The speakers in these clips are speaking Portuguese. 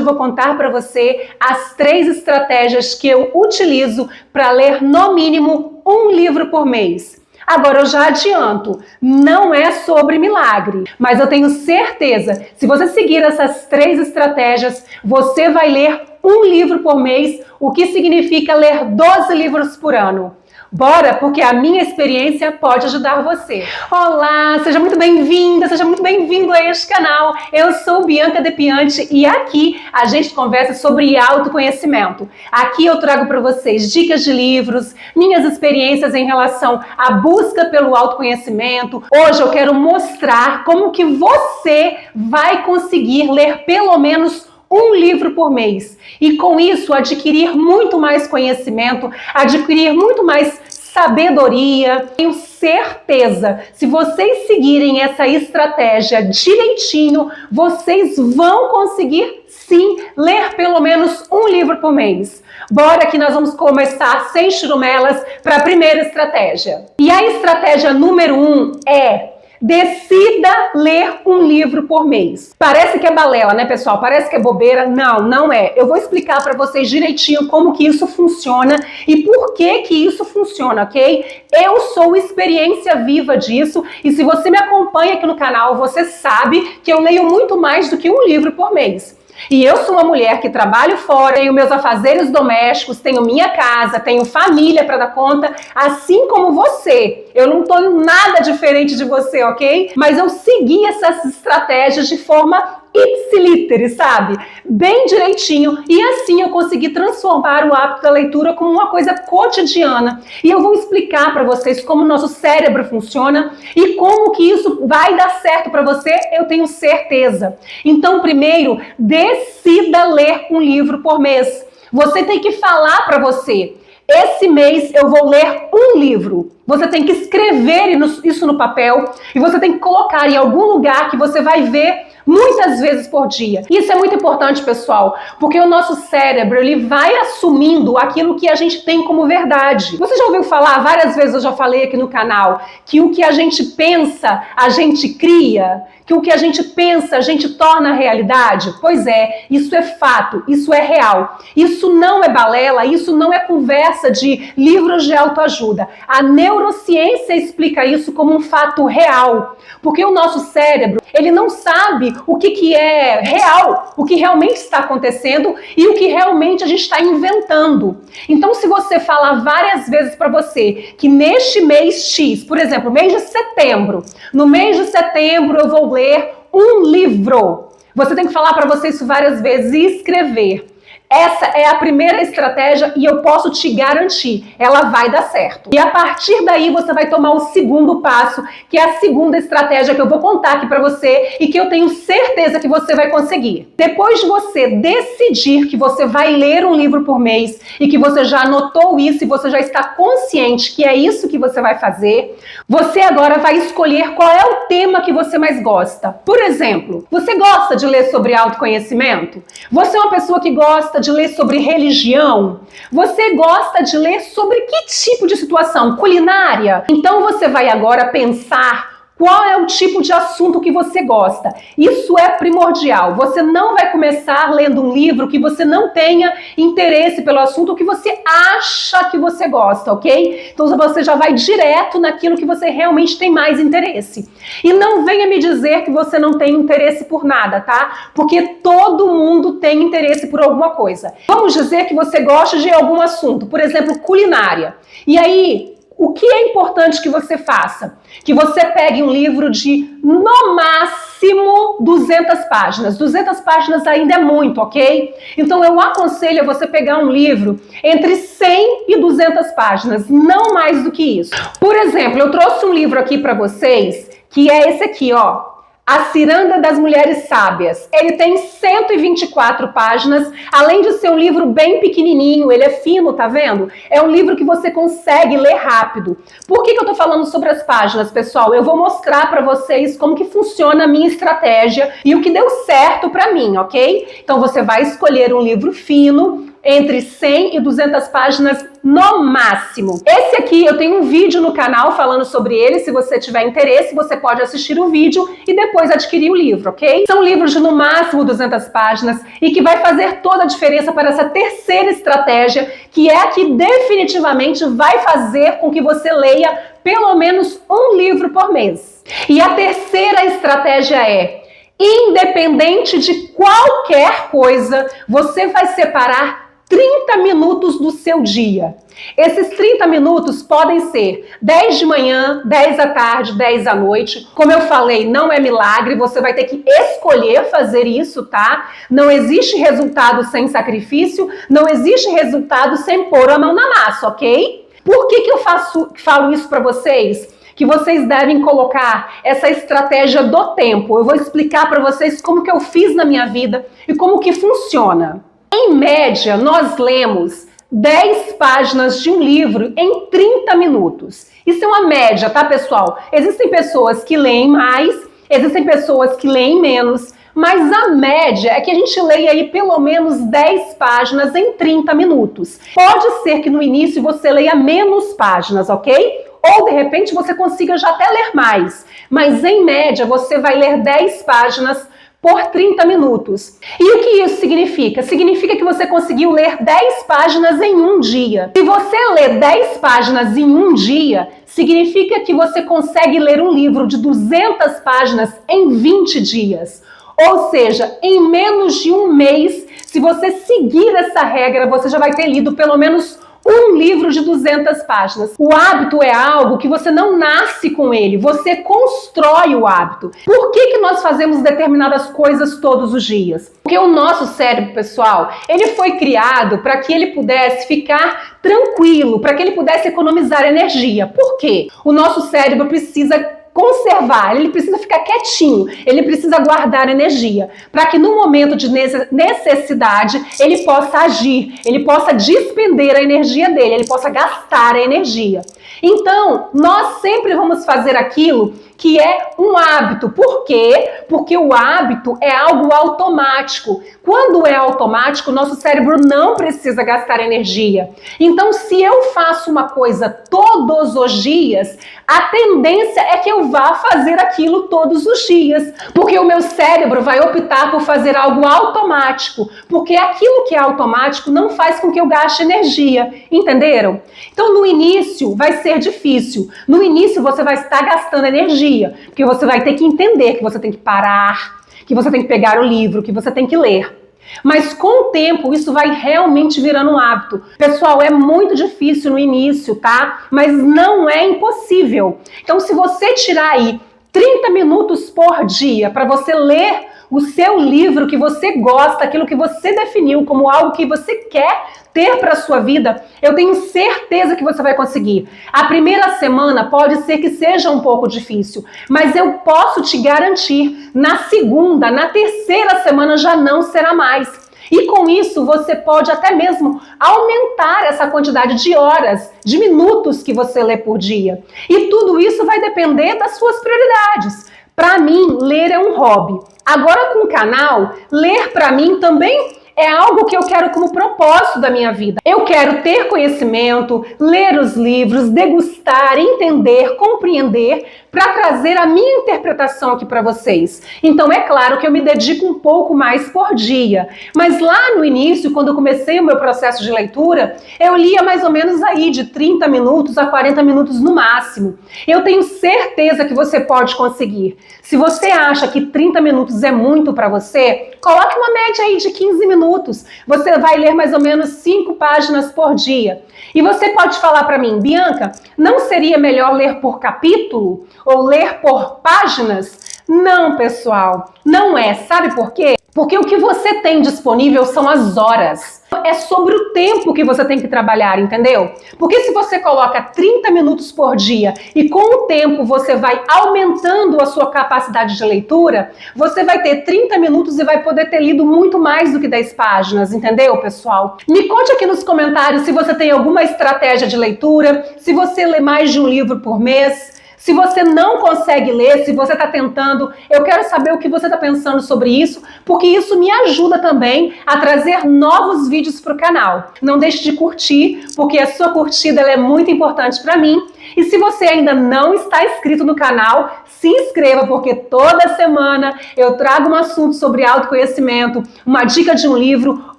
eu vou contar para você as 3 estratégias que eu utilizo para ler no mínimo um livro por mês. Agora eu já adianto, não é sobre milagre, mas eu tenho certeza, se você seguir essas 3 estratégias, você vai ler um livro por mês, o que significa ler 12 livros por ano. Bora, porque a minha experiência pode ajudar você. Olá, seja muito bem-vinda, seja muito bem-vindo a este canal. Eu sou Bianca Depiante e aqui a gente conversa sobre autoconhecimento. Aqui eu trago para vocês dicas de livros, minhas experiências em relação à busca pelo autoconhecimento. Hoje eu quero mostrar como que você vai conseguir ler pelo menos um livro por mês e com isso adquirir muito mais conhecimento, adquirir muito mais sabedoria. Tenho certeza, se vocês seguirem essa estratégia direitinho, vocês vão conseguir sim ler pelo menos um livro por mês. Bora que nós vamos começar sem churumelas para a primeira estratégia. E a estratégia número 1 é: decida ler um livro por mês. Parece que é balela, né, pessoal? Parece que é bobeira. Não, não é. Eu vou explicar para vocês direitinho como que isso funciona e por que que isso funciona, ok? Eu sou experiência viva disso e se você me acompanha aqui no canal, você sabe que eu leio muito mais do que um livro por mês. E eu sou uma mulher que trabalho fora, tenho meus afazeres domésticos, tenho minha casa, tenho família para dar conta, assim como você. Eu não estou nada diferente de você, ok? Mas eu segui essas estratégias de forma ipsiliter, sabe? Bem direitinho. E assim eu consegui transformar o hábito da leitura como uma coisa cotidiana. E eu vou explicar para vocês como o nosso cérebro funciona e como que isso vai dar certo para você, eu tenho certeza. Então, primeiro, decida ler um livro por mês. Você tem que falar para você: esse mês eu vou ler um livro. Você tem que escrever isso no papel e você tem que colocar em algum lugar que você vai ver muitas vezes por dia. Isso é muito importante, pessoal, porque o nosso cérebro, ele vai assumindo aquilo que a gente tem como verdade. Você já ouviu falar, várias vezes eu já falei aqui no canal, que o que a gente pensa, a gente cria, que o que a gente pensa, a gente torna realidade? Pois é, isso é fato, isso é real. Isso não é balela, isso não é conversa de livros de autoajuda. A neurociência explica isso como um fato real, porque o nosso cérebro, ele não sabe o que é real, o que realmente está acontecendo e o que realmente a gente está inventando. Então, se você falar várias vezes para você que neste mês X, por exemplo, mês de setembro, no mês de setembro eu vou ler um livro, você tem que falar para você isso várias vezes e escrever. Essa é a primeira estratégia e eu posso te garantir, ela vai dar certo. E a partir daí você vai tomar o segundo passo, que é a segunda estratégia que eu vou contar aqui para você e que eu tenho certeza que você vai conseguir. Depois de você decidir que você vai ler um livro por mês e que você já anotou isso e você já está consciente que é isso que você vai fazer, você agora vai escolher qual é o tema que você mais gosta. Por exemplo, você gosta de ler sobre autoconhecimento? Você é uma pessoa que gosta de ler sobre religião? Você gosta de ler sobre que tipo de situação? Culinária? Então você vai agora pensar qual é o tipo de assunto que você gosta. Isso é primordial. Você não vai começar lendo um livro que você não tenha interesse pelo assunto que você acha que você gosta, ok? Então você já vai direto naquilo que você realmente tem mais interesse. E não venha me dizer que você não tem interesse por nada, tá? Porque todo mundo tem interesse por alguma coisa. Vamos dizer que você gosta de algum assunto, por exemplo, culinária. E aí, o que é importante que você faça? Que você pegue um livro de, no máximo, 200 páginas. 200 páginas ainda é muito, ok? Então eu aconselho a você pegar um livro entre 100 e 200 páginas, não mais do que isso. Por exemplo, eu trouxe um livro aqui para vocês, que é esse aqui, ó. A Ciranda das Mulheres Sábias. Ele tem 124 páginas, além de ser um livro bem pequenininho, ele é fino, tá vendo? É um livro que você consegue ler rápido. Por que eu tô falando sobre as páginas, pessoal? Eu vou mostrar para vocês como que funciona a minha estratégia e o que deu certo para mim, ok? Então você vai escolher um livro fino, entre 100 e 200 páginas no máximo. Esse aqui eu tenho um vídeo no canal falando sobre ele. Se você tiver interesse, você pode assistir o vídeo e depois adquirir o livro, ok? São livros de no máximo 200 páginas e que vai fazer toda a diferença para essa terceira estratégia, que é a que definitivamente vai fazer com que você leia pelo menos um livro por mês. E a terceira estratégia é: independente de qualquer coisa, você vai separar 30 minutos do seu dia. Esses 30 minutos podem ser 10 de manhã, 10 da tarde, 10 da noite. Como eu falei, não é milagre, você vai ter que escolher fazer isso, tá? Não existe resultado sem sacrifício, não existe resultado sem pôr a mão na massa, ok? Por que eu falo isso para vocês? Que vocês devem colocar essa estratégia do tempo. Eu vou explicar para vocês como que eu fiz na minha vida e como que funciona. Em média, nós lemos 10 páginas de um livro em 30 minutos. Isso é uma média, tá, pessoal? Existem pessoas que leem mais, existem pessoas que leem menos, mas a média é que a gente leia aí pelo menos 10 páginas em 30 minutos. Pode ser que no início você leia menos páginas, ok? Ou de repente você consiga já até ler mais, mas em média você vai ler 10 páginas por 30 minutos. E o que isso significa? Significa que você conseguiu ler 10 páginas em um dia. Se você ler 10 páginas em um dia, significa que você consegue ler um livro de 200 páginas em 20 dias. Ou seja, em menos de um mês, se você seguir essa regra, você já vai ter lido pelo menos um livro de 200 páginas. O hábito é algo que você não nasce com ele, você constrói o hábito. Por que nós fazemos determinadas coisas todos os dias? Porque o nosso cérebro, pessoal, ele foi criado para que ele pudesse ficar tranquilo, para que ele pudesse economizar energia. Por quê? O nosso cérebro precisa conservar, ele precisa ficar quietinho, ele precisa guardar energia, para que no momento de necessidade ele possa agir, ele possa despender a energia dele, ele possa gastar a energia. Então, nós sempre vamos fazer aquilo que é um hábito. Por quê? Porque o hábito é algo automático. Quando é automático, nosso cérebro não precisa gastar energia. Então, se eu faço uma coisa todos os dias, a tendência é que eu vá fazer aquilo todos os dias. Porque o meu cérebro vai optar por fazer algo automático. Porque aquilo que é automático não faz com que eu gaste energia. Entenderam? Então, no início, vai ser difícil. No início, você vai estar gastando energia. Porque você vai ter que entender que você tem que parar, que você tem que pegar o livro, que você tem que ler. Mas com o tempo, isso vai realmente virando um hábito. Pessoal, é muito difícil no início, tá? Mas não é impossível. Então, se você tirar aí 30 minutos por dia para você ler o seu livro que você gosta, aquilo que você definiu como algo que você quer ter para a sua vida, eu tenho certeza que você vai conseguir. A primeira semana pode ser que seja um pouco difícil, mas eu posso te garantir, na segunda, na terceira semana já não será mais. E com isso você pode até mesmo aumentar essa quantidade de horas, de minutos que você lê por dia. E tudo isso vai depender das suas prioridades. Para mim, ler é um hobby. Agora com o canal, ler para mim também é algo que eu quero como propósito da minha vida. Eu quero ter conhecimento, ler os livros, degustar, entender, compreender, para trazer a minha interpretação aqui para vocês. Então é claro que eu me dedico um pouco mais por dia. Mas lá no início, quando eu comecei o meu processo de leitura, eu lia mais ou menos aí de 30 minutos a 40 minutos no máximo. Eu tenho certeza que você pode conseguir. Se você acha que 30 minutos é muito para você, coloque uma média aí de 15 minutos. Você vai ler mais ou menos 5 páginas por dia. E você pode falar para mim, Bianca, não seria melhor ler por capítulo ou ler por páginas? Não, pessoal, não é. Sabe por quê? Porque o que você tem disponível são as horas. É sobre o tempo que você tem que trabalhar, entendeu? Porque se você coloca 30 minutos por dia e com o tempo você vai aumentando a sua capacidade de leitura, você vai ter 30 minutos e vai poder ter lido muito mais do que 10 páginas, entendeu, pessoal? Me conte aqui nos comentários se você tem alguma estratégia de leitura, se você lê mais de um livro por mês, Se você não consegue ler, se você está tentando, eu quero saber o que você está pensando sobre isso, porque isso me ajuda também a trazer novos vídeos para o canal. Não deixe de curtir, porque a sua curtida ela é muito importante para mim. E se você ainda não está inscrito no canal, se inscreva, porque toda semana eu trago um assunto sobre autoconhecimento, uma dica de um livro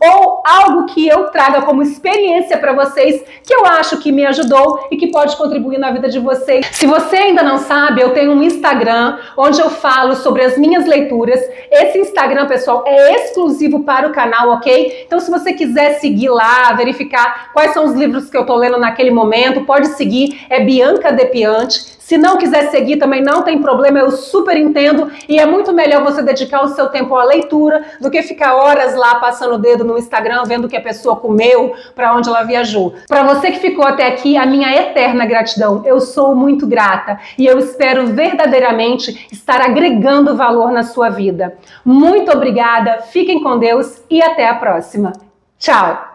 ou algo que eu traga como experiência para vocês, que eu acho que me ajudou e que pode contribuir na vida de vocês. Se você ainda não sabe, eu tenho um Instagram onde eu falo sobre as minhas leituras. Esse Instagram, pessoal, é exclusivo para o canal, ok? Então, se você quiser seguir lá, verificar quais são os livros que eu tô lendo naquele momento, pode seguir, é Bianca Depiante. Se não quiser seguir também não tem problema, eu super entendo e é muito melhor você dedicar o seu tempo à leitura do que ficar horas lá passando o dedo no Instagram vendo o que a pessoa comeu, para onde ela viajou. Para você que ficou até aqui, a minha eterna gratidão. Eu sou muito grata e eu espero verdadeiramente estar agregando valor na sua vida. Muito obrigada, fiquem com Deus e até a próxima. Tchau!